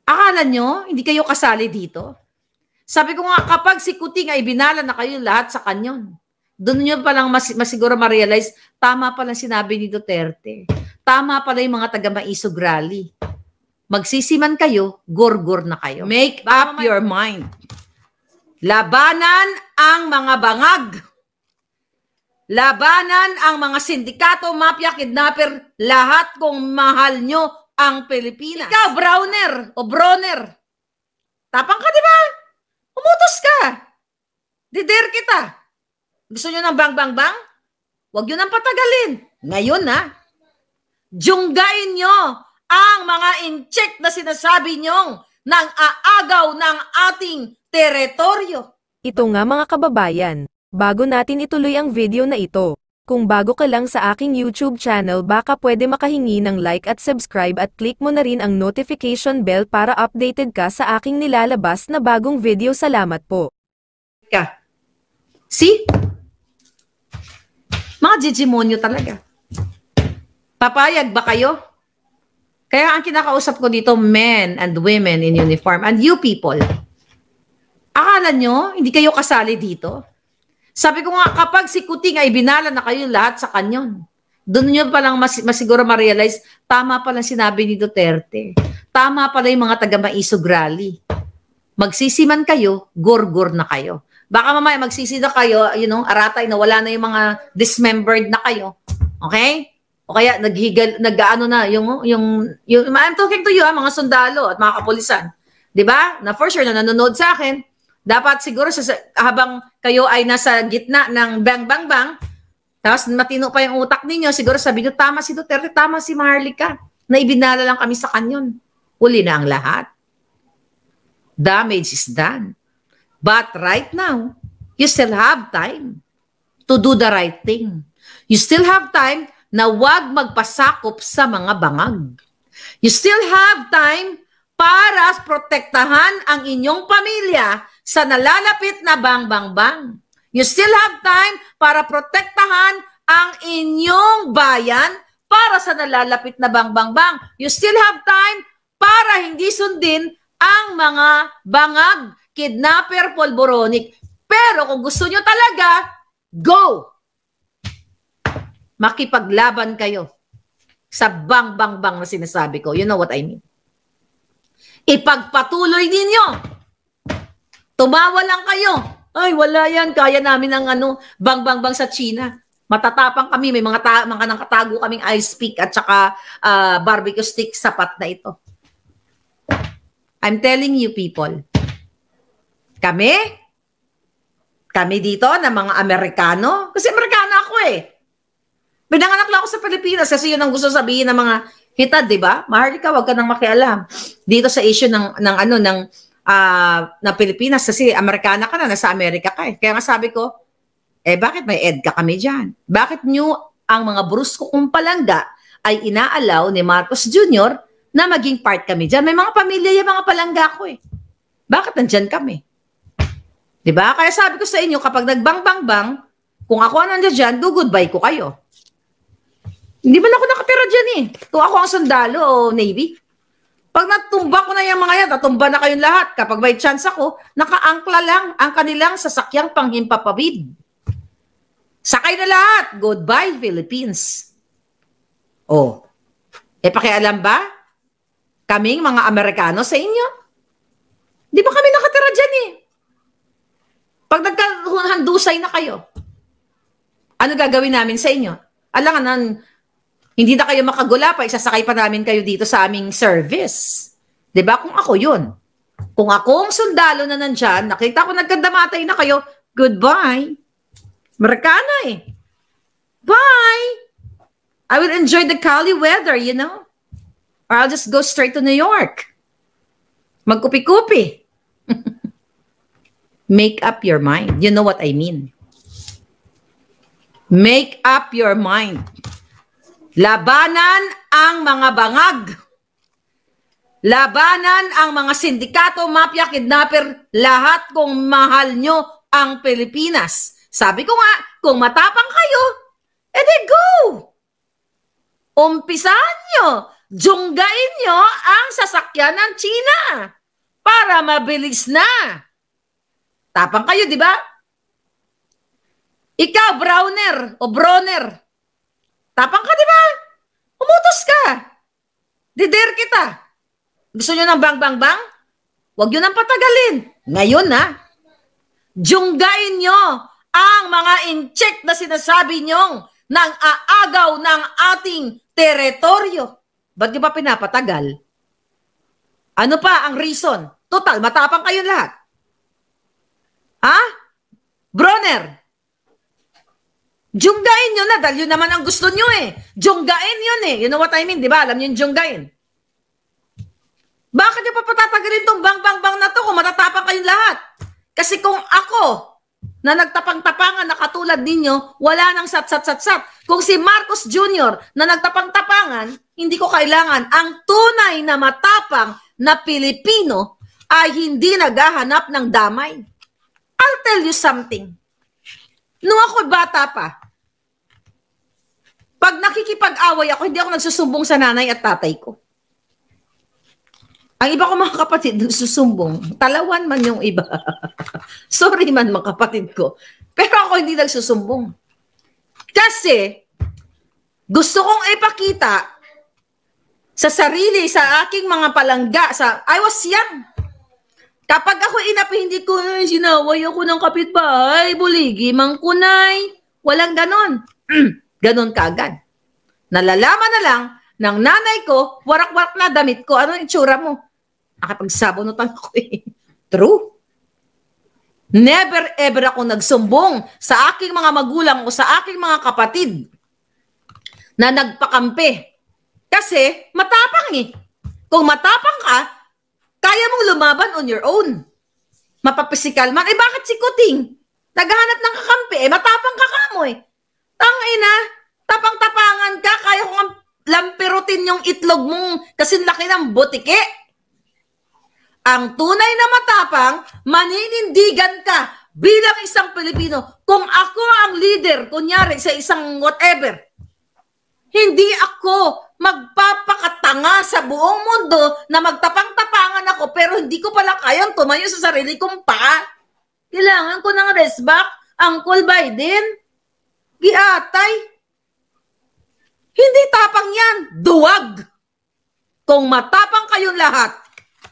Akala nyo, hindi kayo kasali dito? Sabi ko nga, kapag si Kuting ay binala na kayo lahat sa kanyon, doon nyo palang masiguro ma-realize, tama palang sinabi ni Duterte. Tama pala yung mga taga-Maisog Rally. Magsisiman kayo, gorgor na kayo. Make up your mind. Labanan ang mga bangag. Labanan ang mga sindikato, mafia, kidnapper, lahat kung mahal nyo ang Pilipinas. Ikaw, Browner o Broner, tapang ka, di ba? Umutos ka. Dider kita. Gusto nyo ng bang-bang-bang? Huwag nyo nang patagalin. Ngayon na, junggain nyo ang mga in-check na sinasabi nyong nang aagaw ng ating teritoryo. Ito nga mga kababayan, bago natin ituloy ang video na ito, kung bago ka lang sa aking YouTube channel baka pwede makahingi ng like at subscribe at click mo na rin ang notification bell para updated ka sa aking nilalabas na bagong video. Salamat po. See? Mga jijimonyo talaga. Papayag ba kayo? Kaya ang kinakausap ko dito, men and women in uniform, and you people, akala nyo, hindi kayo kasali dito? Sabi ko nga, kapag si Kuting ay binala na kayo lahat sa kanyon, doon nyo palang masiguro ma-realize, tama palang sinabi ni Duterte. Tama pala yung mga taga-Maisog Rally. Magsisiman kayo, gorgor na kayo. Baka mamaya magsisida kayo, aratay na wala na yung mga dismembered na kayo. Okay? O kaya nag-ano na, I'm talking to you, mga sundalo at mga kapulisan. Diba? Na for sure, na nanonood sa akin, dapat siguro habang kayo ay nasa gitna ng bang-bang-bang, tapos matino pa yung utak ninyo, siguro sabi nyo, tama si Duterte, tama si Maharlika, na ibinala lang kami sa kanyon. Uli na ang lahat. Damage is done. But right now, you still have time to do the right thing. You still have time na wag magpasakop sa mga bangag. You still have time para protektahan ang inyong pamilya sa nalalapit na bang-bang-bang. You still have time para protektahan ang inyong bayan para sa nalalapit na bang-bang-bang. You still have time para hindi sundin ang mga bangag, kidnapper, polboronic. Pero kung gusto nyo talaga, go! Makipaglaban kayo sa bang-bang-bang na sinasabi ko. You know what I mean? Ipagpatuloy ninyo. Tumawa lang kayo. Ay, wala yan. Kaya namin ang bang-bang-bang sa China. Matatapang kami. May mga nakatago kaming ice pick at saka barbecue stick. Sapat na ito. I'm telling you people, kami dito na mga Amerikano, kasi Amerikano ako eh. Pinanganak lang ako sa Pilipinas kasi yun ang gusto sabihin ng mga hitad, di ba? Maharlika, wag ka nang makialam. Dito sa issue ng Pilipinas kasi Amerikana ka na, nasa Amerika ka eh. Kaya nga sabi ko, bakit may EDCA kami dyan? Bakit nyo ang mga brusko kong palangga ay inaalaw ni Marcos Jr. na maging part kami dyan? May mga pamilya yung mga palangga ko eh. Bakit nandyan kami? Diba? Kaya sabi ko sa inyo, kapag nagbang-bang-bang, kung ako nandiyan dyan, do goodbye ko kayo. Hindi ba na ako nakatira dyan eh? Kung ako ang sundalo o Navy. Pag natumba ko na yung mga yan, natumba na kayong lahat. Kapag may chance ako, nakaangkla lang ang kanilang sasakyang panghimpapawid. Sakay na lahat. Goodbye, Philippines. Oh. Pakialam ba? Kaming mga Amerikano sa inyo? Di ba kami nakatira dyan eh? Pag nagkahandusay na kayo, ano gagawin namin sa inyo? Alangan, hindi na kayo makagula pa, isasakay pa namin kayo dito sa aming service. Diba? Kung ako yun. Kung ako ang sundalo na nandyan, nakita ko nagkandamatay na kayo, goodbye. Amerikana eh. Bye! I will enjoy the Cali weather, you know? Or I'll just go straight to New York. Magkupi-kupi. Make up your mind. You know what I mean. Make up your mind. Labanan ang mga bangag. Labanan ang mga sindikato, mafia, kidnapper, lahat kung mahal nyo ang Pilipinas. Sabi ko nga, kung matapang kayo, edi go! Umpisahan nyo Junggain nyo ang sasakyan ng China para mabilis na. Tapang kayo, di ba? Ikaw, Browner o Broner. Tapang ka, di ba? Umutos ka. Dider kita. Gusto nyo ng bang, bang, bang? Huwag nyo nang patagalin. Ngayon na, junggain nyo ang mga incheck na sinasabi nyong nang aagaw ng ating teritoryo. Ba't nyo pa pinapatagal? Ano pa ang reason? Total, matapang kayo lahat. Ha? Broner, junggain nyo na dahil yun naman ang gusto nyo eh. Junggain yun eh. You know what I mean, di ba? Alam nyo yung junggain. Bakit nyo pa patatagalin tong bang-bang-bang na to kung matatapang kayong lahat? Kasi kung ako na nagtapang-tapangan na katulad ninyo, wala nang sat-sat-sat-sat. Kung si Marcos Jr. na nagtapang-tapangan, hindi ko kailangan. Ang tunay na matapang na Pilipino ay hindi naghahanap ng damay. I'll tell you something. Nung ako'y bata pa, pag nakikipag-away ako, hindi ako nagsusumbong sa nanay at tatay ko. Ang iba ko mga kapatid, nagsusumbong. Talawan man yung iba. Sorry man mga kapatid ko. Pero ako hindi nagsusumbong. Kasi, gusto kong ipakita sa sarili, sa aking mga palangga, I was young. Kapag ako inapi, hindi ko, sinaway ako ng kapitbahay, buligi, mangkunay. Walang ganon. Ganon kaagad. Nalalaman na lang ng nanay ko, warak-warak na damit ko. Ano yung itsura mo? Nakapagsabunutan ako eh. True. Never ever ako nagsumbong sa aking mga magulang o sa aking mga kapatid na nagpakampi. Kasi matapang eh. Kung matapang ka, kaya mong lumaban on your own. Mapapisikal man. Eh bakit si Kuting? Naghahanap ng kakampi. Eh matapang ka mo eh. Tangina, tapang-tapangan ka. Kaya kong lampirutin yung itlog mong kasing laki ng butike. Ang tunay na matapang, maninindigan ka bilang isang Pilipino. Kung ako ang leader, kunyari sa isang whatever, hindi ako magpapakatanga sa buong mundo na magtapang-tapangan ako pero hindi ko pala kayang tumayo sa sarili kong paa. Kailangan ko ng rest back, Uncle Biden. Giatay. Hindi tapang yan. Duwag. Kung matapang kayong lahat,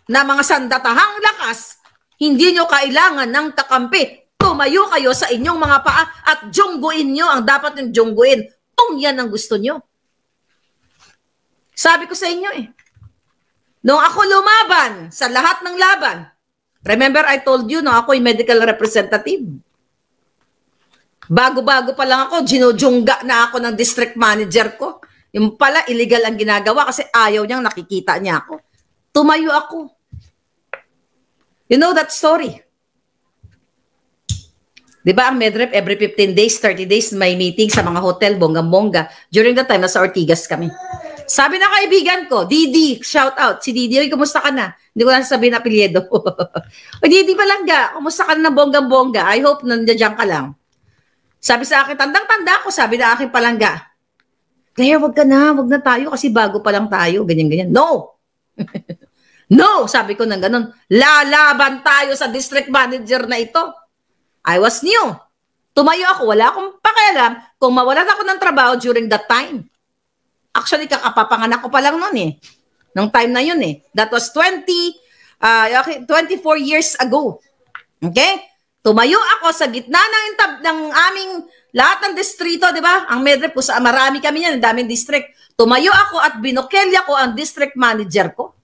na mga sandatahang lakas, hindi nyo kailangan ng kakampi. Tumayo kayo sa inyong mga paa at jungguin nyo ang dapat yung jungguin kung yan ang gusto nyo. Sabi ko sa inyo eh, nung ako lumaban sa lahat ng laban, remember I told you, no, ako yung medical representative. Bago-bago pa lang ako, ginujungga na ako ng district manager ko. Yung pala, illegal ang ginagawa kasi ayaw niyang nakikita niya ako. Tumayo ako. You know that story? Di ba ang Medrep every 15 days, 30 days may meeting sa mga hotel, bonggang-bongga. During that time, nasa Ortigas kami. Sabi na kaibigan ko, Didi, shout out. Si Didi, oy, kumusta ka na? Hindi ko na sabihin na apelyido. O Didi Palangga, kumusta ka na bonggang-bongga? I hope nandiyan ka lang. Sabi sa akin, tandang-tanda ko, sabi na aking Palangga. Kaya wag na tayo kasi bago pa lang tayo, ganyan-ganyan. No! No, sabi ko ng ganun, lalaban tayo sa district manager na ito. I was new. Tumayo ako, wala akong pakialam kung mawalan ako ng trabaho during that time. Actually, kakapapanganak ko pa lang noon eh. Nung time na yun eh. That was 24 years ago. Okay? Tumayo ako sa gitna ng aming lahat ng distrito, di ba? Ang Medrep, marami kami yan, daming district. Tumayo ako at binokelya ko ang district manager ko.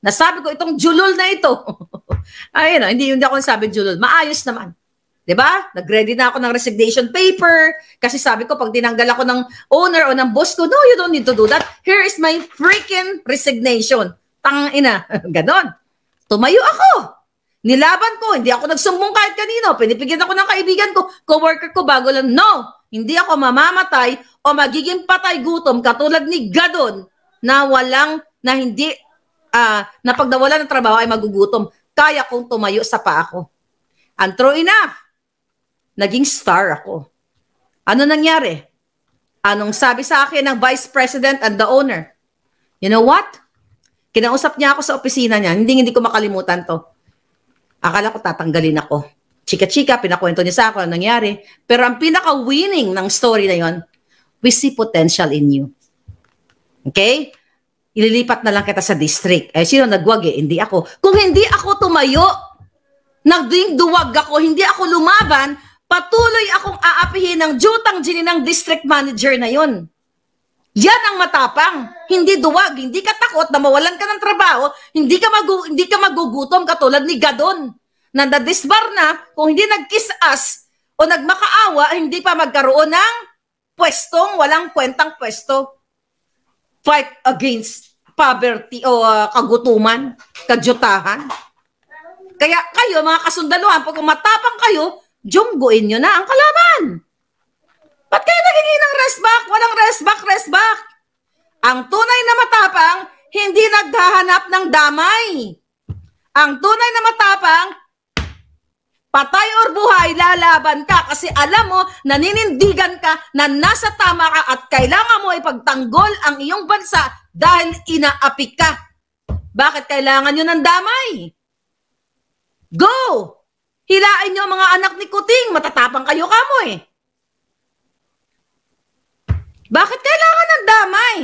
Nasabi ko, itong julol na ito. Ayun, hindi ako nasabi julol. Maayos naman. Diba? Nag-ready na ako ng resignation paper. Kasi sabi ko, pag tinanggal ako ng owner o ng boss ko, no, you don't need to do that. Here is my freaking resignation. Tangina. Ganon. Tumayo ako. Nilaban ko. Hindi ako nagsumbong kahit kanino. Pinipigyan ako ng kaibigan ko, coworker ko, bago lang. No, hindi ako mamamatay o magiging patay gutom katulad ni Gadon na hindi na pag nawala ng trabaho ay magugutom. Kaya kong tumayo sa paa ko. And true enough, naging star ako. Ano nangyari? Anong sabi sa akin ng vice president and the owner? You know what? Kinausap niya ako sa opisina niya. Hindi ko makalimutan to. Akala ko tatanggalin ako. Chika-chika, pinakwento niya sa ako ang nangyari. Pero ang pinaka-winning ng story na yon, we see potential in you. Okay? Ililipat na lang kita sa district. Eh, sino nagwag eh? Hindi ako. Kung hindi ako tumayo, nagding duwag ako, hindi ako lumaban, patuloy akong aapihin ng jutang gini ng district manager na yon. Yan ang matapang. Hindi duwag. Hindi ka takot na mawalan ka ng trabaho. Hindi ka magugutom katulad ni Gadon. Na nadisbar na, kung hindi nag-kiss-ass o nagmakaawa, hindi pa magkaroon ng pwestong, walang kwentang pwesto. Fight against poverty o kagutuman, kadyutahan. Kaya kayo, mga kasundaluhan, pag matapang kayo, jungguin nyo na ang kalaban. Ba't kayo nagiging ng rest back? Walang rest back. Ang tunay na matapang, hindi naghahanap ng damay. Ang tunay na matapang, patay or buhay, lalaban ka kasi alam mo, naninindigan ka na nasa tama ka at kailangan mo ipagtanggol ang iyong bansa dahil inaapi ka. Bakit kailangan nyo ng damay? Go! Hilain nyo mga anak ni Kuting, matatapang kayo kamo eh. Bakit kailangan ng damay?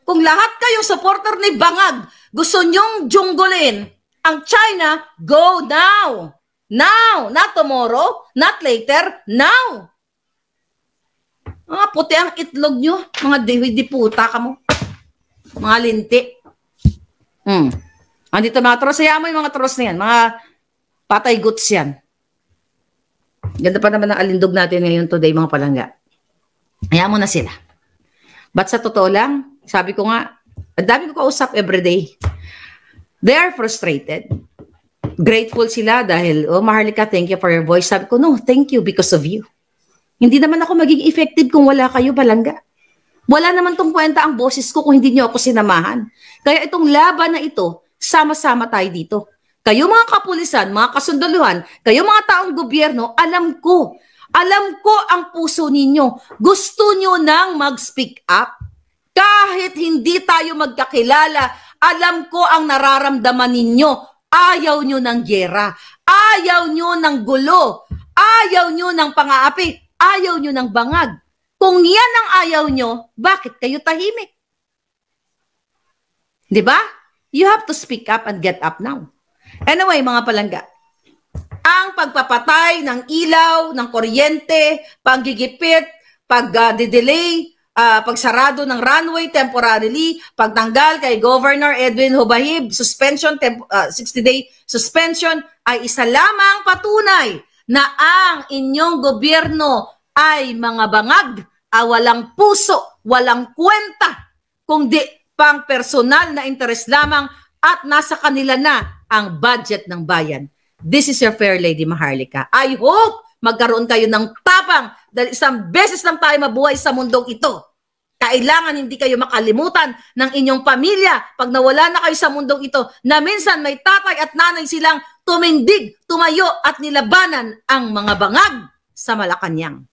Kung lahat kayong supporter ni Bangag, gusto nyong junggulin ang China, go now. Now, not tomorrow, not later, now. Mga puti ang itlog nyo, mga diputa ka mo. Mga linti. Andito mga tros, hayaan mo yung mga tros na yan, mga patay goods yan. Ganda pa naman ang alindog natin ngayon today, mga palangga. Hayaan mo na sila. But sa totoo lang, sabi ko nga, ang dami ko kausap everyday. They are frustrated. Grateful sila dahil, oh Maharlika, thank you for your voice. Sabi ko, no, thank you because of you. Hindi naman ako maging effective kung wala kayo, palangga. Wala naman tong kwenta ang boses ko kung hindi nyo ako sinamahan. Kaya itong laban na ito, sama-sama tayo dito. Kayo mga kapulisan, mga kasundaluhan, kayo mga taong gobyerno, alam ko ang puso ninyo. Gusto nyo nang mag-speak up. Kahit hindi tayo magkakilala, alam ko ang nararamdaman ninyo. Ayaw nyo ng gyera. Ayaw nyo ng gulo. Ayaw nyo ng pang-aapi. Ayaw nyo ng bangag. Kung yan ang ayaw nyo, bakit kayo tahimik? Diba? You have to speak up and get up now. Anyway, mga palangga, ang pagpapatay ng ilaw, ng kuryente, paggigipit, pag-delay, pagsarado ng runway temporarily, pagtanggal kay Governor Edwin Hubahib, suspension, 60-day suspension, ay isa lamang patunay na ang inyong gobyerno ay mga bangag, walang puso, walang kwenta, kundi pang personal na interes lamang at nasa kanila na ang budget ng bayan. This is your fair lady, Maharlika. I hope magkaroon kayo ng tapang dahil isang beses lang tayo mabuhay sa mundong ito. Kailangan hindi kayo makalimutan ng inyong pamilya pag nawala na kayo sa mundong ito na minsan may tatay at nanay silang tumindig, tumayo at nilabanan ang mga bangag sa Malacanang.